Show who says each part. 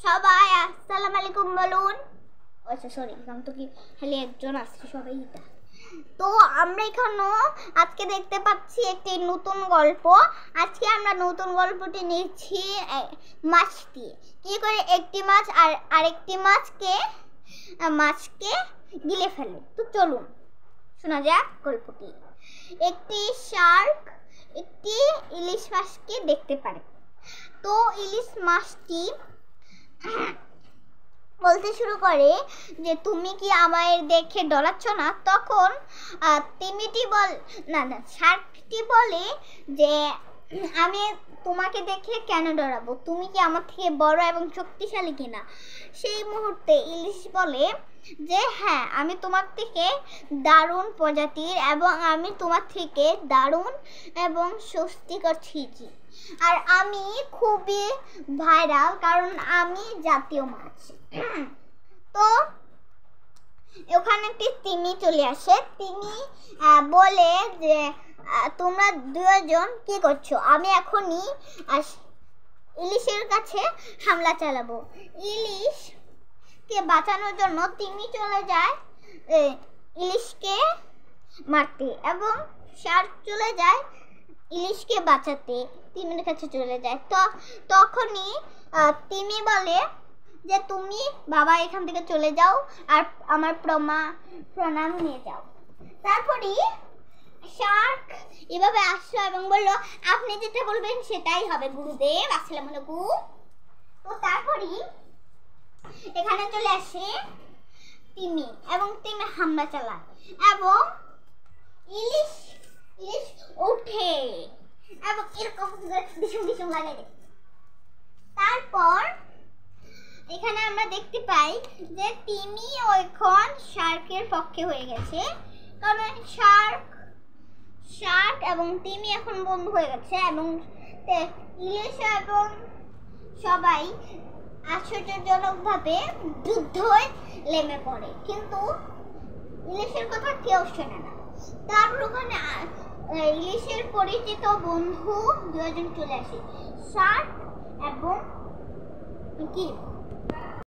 Speaker 1: সবাই আসসালামু আলাইকুম বলুন। আচ্ছা সরি, আমি তো কি খালি একজন আসছে, সবাই এটা। তো আমরা এখানে আজকে দেখতে পাচ্ছি একটি নতুন গল্প। আজকে আমরা নতুন গল্পটি নিচ্ছি মাছ দিয়ে। কি করে একটি মাছ আর আরেকটি মাছকে গিলে ফেলে। তো চলুন শোনা যাক গল্পটি। একটি শার্ক একটি ইলিশ মাছকে দেখতে পারে। তো ইলিশ মাছটি বলতে শুরু করে যে তুমি কি আমায় দেখে ডরাচ্ছ না? তখন শার্কটি বলে যে আমি তোমাকে দেখে কেন ডরাবো, তুমি কি আমার থেকে বড় এবং শক্তিশালী কিনা? সেই মুহূর্তে ইলিশ বলে যে হ্যাঁ, আমি তোমার থেকে দারুণ প্রজাতির এবং আমি তোমার থেকে দারুণ এবং স্বস্তিকর ছিছি, আর আমি খুবই ভাইরাল কারণ আমি জাতীয় মাছ। তো ওখানে একটি তিমি চলে আসে। তিমি বলে যে তোমরা দুজন কি করছো? আমি এখনই ইলিশের কাছে হামলা চালাবো। ইলিশকে বাঁচানোর জন্য তিমি চলে যায় ইলিশকে মারতে এবং শার্ক চলে যায় ইলিশকে বাঁচাতে, তিমির কাছে চলে যায়। তো তখনই তিমি বলে যে তুমি বাবা এখান থেকে চলে যাও আর আমার প্রণাম নিয়ে যাও। তারপরে শার্ক এভাবে আসলো এবং বলল আপনি যেটা বলবেন সেটাই হবে গুরুদেব, আসসালামু আলাইকুম। তো তারপরে এখানে চলে আসে তিমি এবং তিমি হামলা চালায় এবং ইলিশ উঠে এবং এরকম ডিসুম লাগাই দেয়। তারপর এখানে আমরা দেখতে পাই যে তিমি এখন শার্কের পক্ষে হয়ে গেছে, কারণ শার্ক এবং তিমি এখন বন্ধু হয়ে গেছে এবং ইলিশ এবং সবাই আশ্চর্যজনকভাবে যুদ্ধে নেমে পড়ে, কিন্তু ইলিশের কথা কেউ শোনে না। তারপর ওখানে ইলিশের পরিচিত বন্ধু দুজন চলে আসে, শার্ক এবং কি